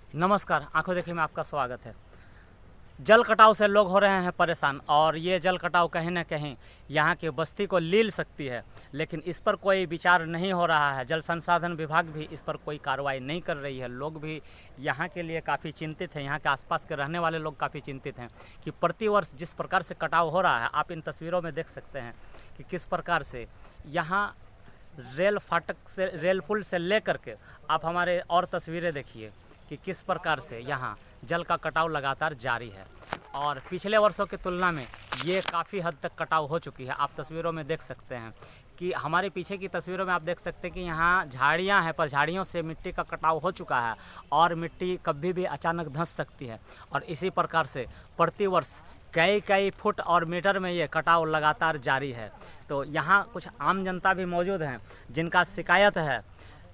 नमस्कार, आंखों देखिए में आपका स्वागत है। जल कटाव से लोग हो रहे हैं परेशान और ये जल कटाव कहीं ना कहीं यहाँ की बस्ती को लील सकती है, लेकिन इस पर कोई विचार नहीं हो रहा है। जल संसाधन विभाग भी इस पर कोई कार्रवाई नहीं कर रही है। लोग भी यहाँ के लिए काफ़ी चिंतित हैं, यहाँ के आसपास के रहने वाले लोग काफ़ी चिंतित हैं कि प्रतिवर्ष जिस प्रकार से कटाव हो रहा है, आप इन तस्वीरों में देख सकते हैं कि किस प्रकार से यहाँ रेल फाटक से, रेल पुल से लेकर के आप हमारे और तस्वीरें देखिए कि किस प्रकार से यहाँ जल का कटाव लगातार जारी है और पिछले वर्षों की तुलना में ये काफ़ी हद तक कटाव हो चुकी है। आप तस्वीरों में देख सकते हैं कि हमारे पीछे की तस्वीरों में आप देख सकते हैं कि यहाँ झाड़ियाँ हैं, पर झाड़ियों से मिट्टी का कटाव हो चुका है और मिट्टी कभी भी अचानक धंस सकती है और इसी प्रकार से प्रतिवर्ष कई फुट और मीटर में ये कटाव लगातार जारी है। तो यहाँ कुछ आम जनता भी मौजूद हैं जिनका शिकायत है,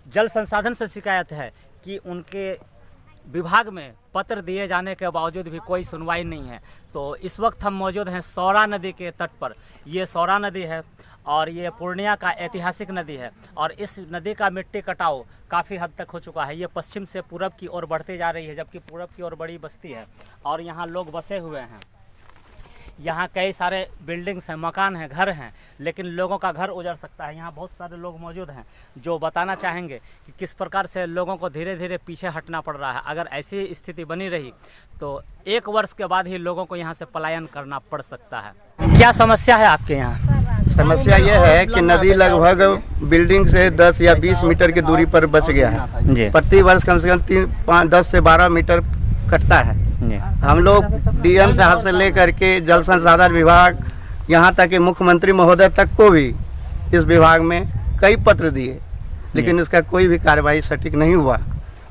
जल संसाधन से शिकायत है कि उनके विभाग में पत्र दिए जाने के बावजूद भी कोई सुनवाई नहीं है। तो इस वक्त हम मौजूद हैं सौरा नदी के तट पर। ये सौरा नदी है और ये पूर्णिया का ऐतिहासिक नदी है और इस नदी का मिट्टी कटाव काफ़ी हद तक हो चुका है। ये पश्चिम से पूरब की ओर बढ़ती जा रही है, जबकि पूरब की ओर बड़ी बस्ती है और यहाँ लोग बसे हुए हैं। यहाँ कई सारे बिल्डिंग्स हैं, मकान हैं, घर हैं, लेकिन लोगों का घर उजड़ सकता है। यहाँ बहुत सारे लोग मौजूद हैं जो बताना चाहेंगे कि किस प्रकार से लोगों को धीरे धीरे पीछे हटना पड़ रहा है। अगर ऐसी स्थिति बनी रही तो 1 वर्ष के बाद ही लोगों को यहाँ से पलायन करना पड़ सकता है। क्या समस्या है आपके यहाँ? समस्या ये है कि नदी लगभग बिल्डिंग से 10 या 20 मीटर की दूरी पर बच गया है। प्रति वर्ष कम से कम 10 से 12 मीटर कटता है। हम लोग डीएम साहब से लेकर के जल संसाधन विभाग, यहाँ तक कि मुख्यमंत्री महोदय तक को भी इस विभाग में कई पत्र दिए, लेकिन इसका कोई भी कार्रवाई सटीक नहीं हुआ।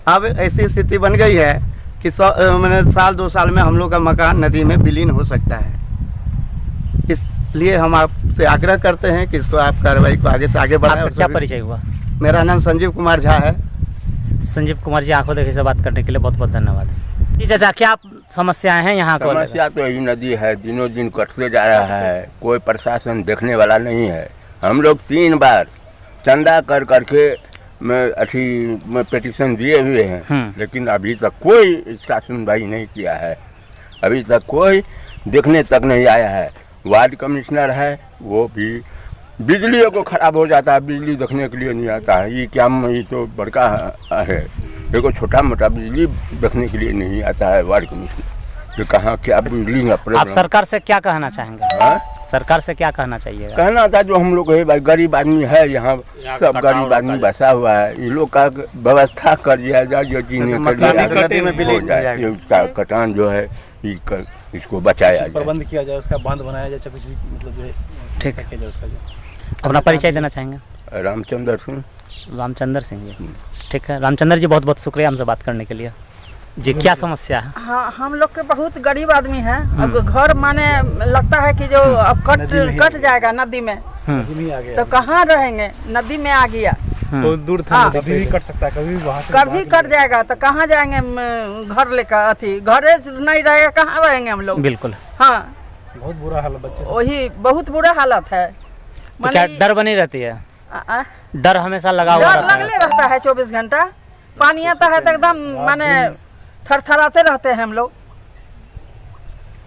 अब ऐसी स्थिति बन गई है कि साल 2 साल में हम लोग का मकान नदी में विलीन हो सकता है। इसलिए हम आपसे आग्रह करते हैं कि इसको आप कार्रवाई को आगे से आगे बढ़ाएं। क्या परिचय हुआ? मेरा नाम संजीव कुमार झा है। संजीव कुमार जी, आंखों देखिए से बात करने के लिए बहुत बहुत धन्यवाद। जी चाचा, क्या समस्याएं हैं यहाँ को? समस्या तो यही नदी है, दिनों दिन कटते जा रहा है, कोई प्रशासन देखने वाला नहीं है। हम लोग 3 बार चंदा कर करके में पिटीशन दिए हुए हैं, लेकिन अभी तक कोई इसका सुनवाई नहीं किया है। अभी तक कोई देखने तक नहीं आया है। वार्ड कमिश्नर है, वो भी बिजली को खराब हो जाता है, बिजली देखने के लिए नहीं आता है। ये क्या, ये तो बड़का है, देखो छोटा मोटा बिजली देखने के लिए नहीं आता है वार्ड कमिश्नर। तो कहाँ क्या बिजली का आप सरकार से क्या कहना चाहेंगे? हाँ? सरकार से क्या कहना चाहिए? कहना था जो हम लोग है भाई, गरीब आदमी है, यहाँ सब गरीब आदमी बसा हुआ है, इन लोग का व्यवस्था कर दिया जाए, जो चीनी कटान जो है इसको बचाया जाए, प्रबंध किया जाए, उसका बांध बनाया जाए, कुछ भी मतलब जो है ठीक है। उसका जो अपना परिचय देना चाहेंगे? रामचंद्र सिंह। रामचंद्र सिंह जी, ठीक है। रामचंद्र जी, बहुत बहुत शुक्रिया हमसे बात करने के लिए। जी, क्या समस्या है? हाँ, हम लोग के बहुत गरीब आदमी हैं। अब घर माने लगता है कि जो अब कट जाएगा नदी में, तो कहाँ रहेंगे? नदी में आ गया तो दूर था, कभी भी कट सकता है, कभी भी वहाँ से कभी कट जाएगा तो कहाँ जाएंगे? घर लेकर अथी घरे नहीं रहेगा, कहाँ रहेंगे हम लोग? बिल्कुल, हाँ, बहुत बुरा हाल बच्चे। वही बहुत बुरा हालत है। तो क्या डर बनी रहती है? डर हमेशा लगा हुआ रहता है? लगले रहता है 24 घंटा। पानी आता है तो एकदम माने थरथराते रहते हैं हम लोग।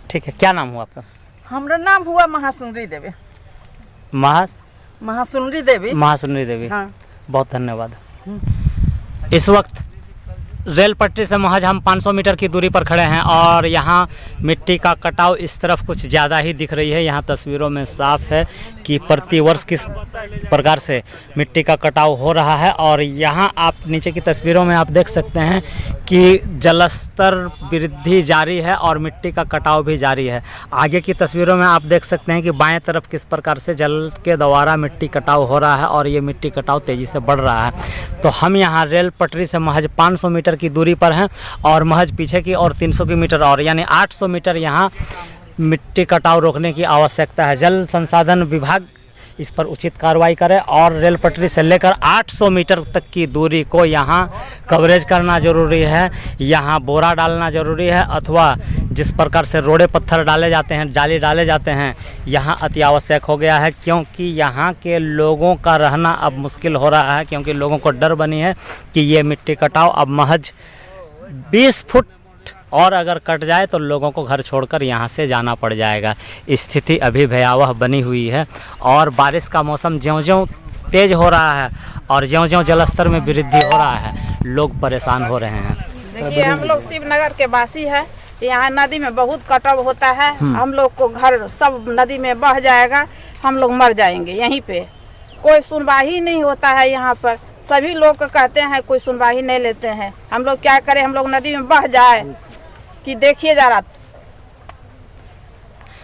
ठीक है, क्या नाम हुआ आपका? हमारा नाम हुआ महासुंदरी देवी। महासुंदरी देवी। महासुंदरी देवी, हाँ। बहुत धन्यवाद। इस वक्त रेल पटरी से महज हम 500 मीटर की दूरी पर खड़े हैं और यहाँ मिट्टी का कटाव इस तरफ कुछ ज़्यादा ही दिख रही है। यहाँ तस्वीरों में साफ है कि प्रतिवर्ष किस प्रकार से मिट्टी का कटाव हो रहा है और यहाँ आप नीचे की तस्वीरों में आप देख सकते हैं कि जलस्तर वृद्धि जारी है और मिट्टी का कटाव भी जारी है। आगे की तस्वीरों में आप देख सकते हैं कि बाएं तरफ किस प्रकार से जल के द्वारा मिट्टी कटाव हो रहा है और ये मिट्टी कटाव तेज़ी से बढ़ रहा है। तो हम यहाँ रेल पटरी से महज 500 मीटर की दूरी पर हैं और महज पीछे की और 300 मीटर और यानी 800 मीटर यहाँ मिट्टी कटाव रोकने की आवश्यकता है। जल संसाधन विभाग इस पर उचित कार्रवाई करे और रेल पटरी से लेकर 800 मीटर तक की दूरी को यहाँ कवरेज करना ज़रूरी है। यहाँ बोरा डालना ज़रूरी है अथवा जिस प्रकार से रोड़े पत्थर डाले जाते हैं, जाली डाले जाते हैं, यहाँ अति आवश्यक हो गया है, क्योंकि यहाँ के लोगों का रहना अब मुश्किल हो रहा है, क्योंकि लोगों को डर बनी है कि ये मिट्टी कटाव अब महज 20 फुट और अगर कट जाए तो लोगों को घर छोड़कर यहाँ से जाना पड़ जाएगा। स्थिति अभी भयावह बनी हुई है और बारिश का मौसम ज्यों-ज्यों तेज हो रहा है और ज्यों-ज्यों जलस्तर में वृद्धि हो रहा है, लोग परेशान हो रहे हैं। देखिए, हम लोग शिवनगर के वासी हैं। यहाँ नदी में बहुत कटाव होता है। हम लोग को घर सब नदी में बह जाएगा, हम लोग मर जाएंगे। यहीं पे कोई सुनवाई नहीं होता है। यहाँ पर सभी लोग कहते हैं, कोई सुनवाई नहीं लेते हैं। हम लोग क्या करें, हम लोग नदी में बह जाए कि देखिए जरा।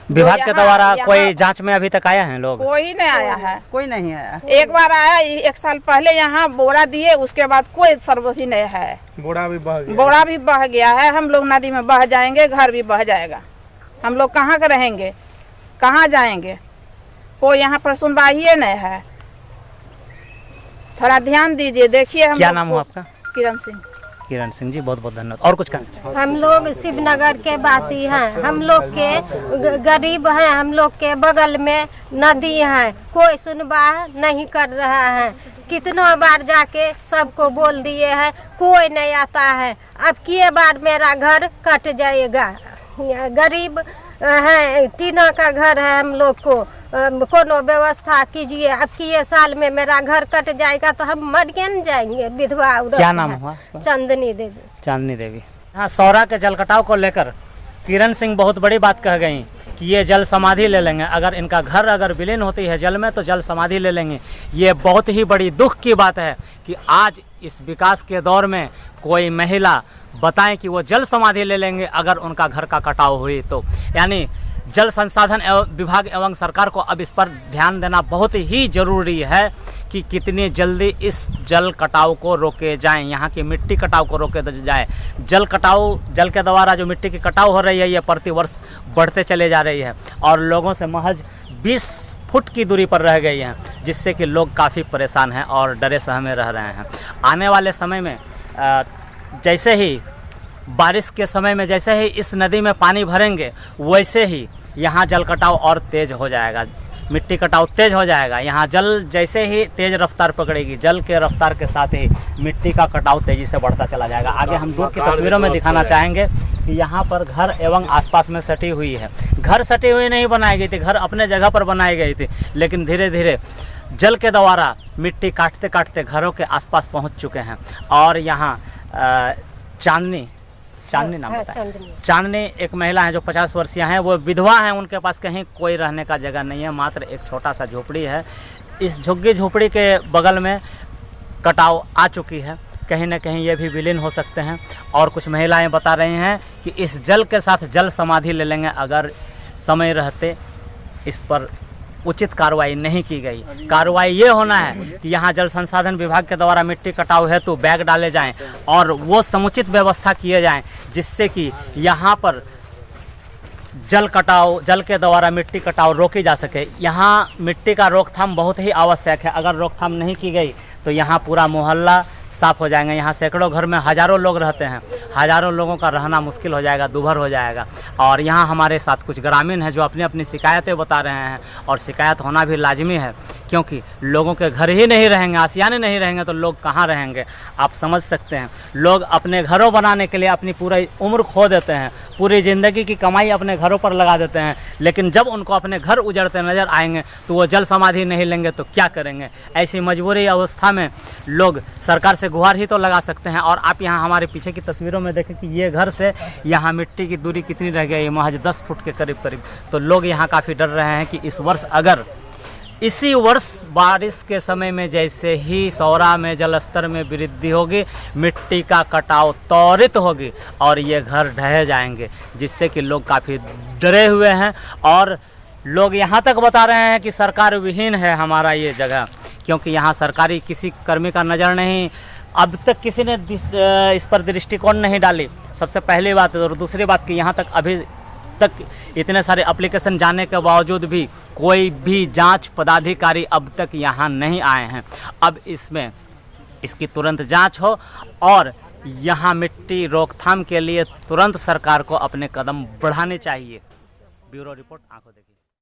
विभाग के द्वारा कोई जांच में अभी तक आया है लोग? कोई नहीं आया है, कोई नहीं आया। एक बार आया 1 साल पहले, यहाँ बोरा दिए, उसके बाद कोई सर्वसी नहीं है। बोरा भी बह गया है। हम लोग नदी में बह जाएंगे, घर भी बह जाएगा। हम लोग कहाँ के रहेंगे, कहाँ जाएंगे? कोई यहाँ पर सुनवाई नहीं है। थोड़ा ध्यान दीजिए। देखिए, हम क्या नाम हो आपका? किरण सिंह। किरण सिंह जी, बहुत बहुत धन्यवाद। और कुछ कहना? हम लोग शिवनगर के वासी हैं। हम लोग के गरीब हैं। हम लोग के बगल में नदी है, कोई सुनवाई नहीं कर रहा है। कितना बार जाके सबको बोल दिए हैं, कोई नहीं आता है। अब किए बार मेरा घर कट जाएगा। गरीब है, टीना का घर है। हम लोग को कोनो व्यवस्था कीजिए। अब किए साल में मेरा घर कट जाएगा तो हम मर न जाएंगे। विधवा औरत। क्या नाम हुआ? चांदनी देवी। चांदनी देवी। हाँ, सौरा के जल कटाव को लेकर किरण सिंह बहुत बड़ी बात कह गई कि ये जल समाधि ले लेंगे। अगर इनका घर अगर विलीन होती है जल में तो जल समाधि ले लेंगे। ये बहुत ही बड़ी दुख की बात है कि आज इस विकास के दौर में कोई महिला बताएं कि वो जल समाधि ले लेंगे अगर उनका घर का कटाव हुई तो। यानी जल संसाधन विभाग एवं सरकार को अब इस पर ध्यान देना बहुत ही ज़रूरी है कि कितनी जल्दी इस जल कटाव को रोके जाएं, यहाँ की मिट्टी कटाव को रोके जाए। जल कटाव, जल के द्वारा जो मिट्टी की कटाव हो रही है ये प्रति वर्ष बढ़ते चले जा रही है और लोगों से महज 20 फुट की दूरी पर रह गई हैं, जिससे कि लोग काफ़ी परेशान हैं और डरे सहमे रह रहे हैं। आने वाले समय में जैसे ही बारिश के समय में जैसे ही इस नदी में पानी भरेंगे वैसे ही यहाँ जल कटाव और तेज़ हो जाएगा, मिट्टी कटाव तेज़ हो जाएगा। यहाँ जल जैसे ही तेज़ रफ्तार पकड़ेगी, जल के रफ्तार के साथ ही मिट्टी का कटाव तेज़ी से बढ़ता चला जाएगा। आगे हम दूर की तस्वीरों में दिखाना चाहेंगे कि यहाँ पर घर एवं आसपास में सटी हुई है। घर सटी हुई नहीं बनाई गई थी, घर अपने जगह पर बनाई गई थी, लेकिन धीरे धीरे जल के द्वारा मिट्टी काटते काटते घरों के आसपास पहुँच चुके हैं। और यहाँ चांदनी नाम बताया। चांदनी एक महिला है जो 50 वर्षीय हैं, वो विधवा हैं। उनके पास कहीं कोई रहने का जगह नहीं है, मात्र एक छोटा सा झोपड़ी है। इस झुग्गी झोपड़ी के बगल में कटाव आ चुकी है, कहीं ना कहीं ये भी विलीन हो सकते हैं। और कुछ महिलाएं बता रही हैं कि इस जल के साथ जल समाधि ले लेंगे अगर समय रहते इस पर उचित कार्रवाई नहीं की गई। कार्रवाई ये होना है कि यहाँ जल संसाधन विभाग के द्वारा मिट्टी कटाव हेतु बैग डाले जाएं और वो समुचित व्यवस्था किए जाएं, जिससे कि यहाँ पर जल के द्वारा मिट्टी कटाव रोकी जा सके। यहाँ मिट्टी का रोकथाम बहुत ही आवश्यक है। अगर रोकथाम नहीं की गई तो यहाँ पूरा मोहल्ला साफ हो जाएंगे। यहाँ सैकड़ों घर में हज़ारों लोग रहते हैं, हज़ारों लोगों का रहना मुश्किल हो जाएगा, दूभर हो जाएगा। और यहाँ हमारे साथ कुछ ग्रामीण हैं जो अपनी अपनी शिकायतें बता रहे हैं और शिकायत होना भी लाजमी है, क्योंकि लोगों के घर ही नहीं रहेंगे, आसियाने नहीं रहेंगे तो लोग कहाँ रहेंगे। आप समझ सकते हैं, लोग अपने घरों बनाने के लिए अपनी पूरी उम्र खो देते हैं, पूरी ज़िंदगी की कमाई अपने घरों पर लगा देते हैं, लेकिन जब उनको अपने घर उजड़ते नज़र आएंगे तो वो जल समाधि नहीं लेंगे तो क्या करेंगे। ऐसी मजबूरी अवस्था में लोग सरकार से गुहार ही तो लगा सकते हैं। और आप यहाँ हमारे पीछे की तस्वीरों में देखें कि ये घर से यहाँ मिट्टी की दूरी कितनी रह गई है, महज 10 फुट के करीब। तो लोग यहाँ काफ़ी डर रहे हैं कि इस वर्ष अगर इसी वर्ष बारिश के समय में जैसे ही सौरा में जलस्तर में वृद्धि होगी, मिट्टी का कटाव त्वरित होगी और ये घर ढह जाएंगे, जिससे कि लोग काफ़ी डरे हुए हैं। और लोग यहाँ तक बता रहे हैं कि सरकार विहीन है हमारा ये जगह, क्योंकि यहाँ सरकारी किसी कर्मी का नज़र नहीं, अब तक किसी ने इस पर दृष्टिकोण नहीं डाली। सबसे पहली बात। और दूसरी बात कि यहाँ तक अभी तक इतने सारे एप्लीकेशन जाने के बावजूद भी कोई भी जांच पदाधिकारी अब तक यहाँ नहीं आए हैं। अब इसकी तुरंत जांच हो और यहाँ मिट्टी रोकथाम के लिए तुरंत सरकार को अपने कदम बढ़ाने चाहिए। ब्यूरो रिपोर्ट, आंखों देखिए।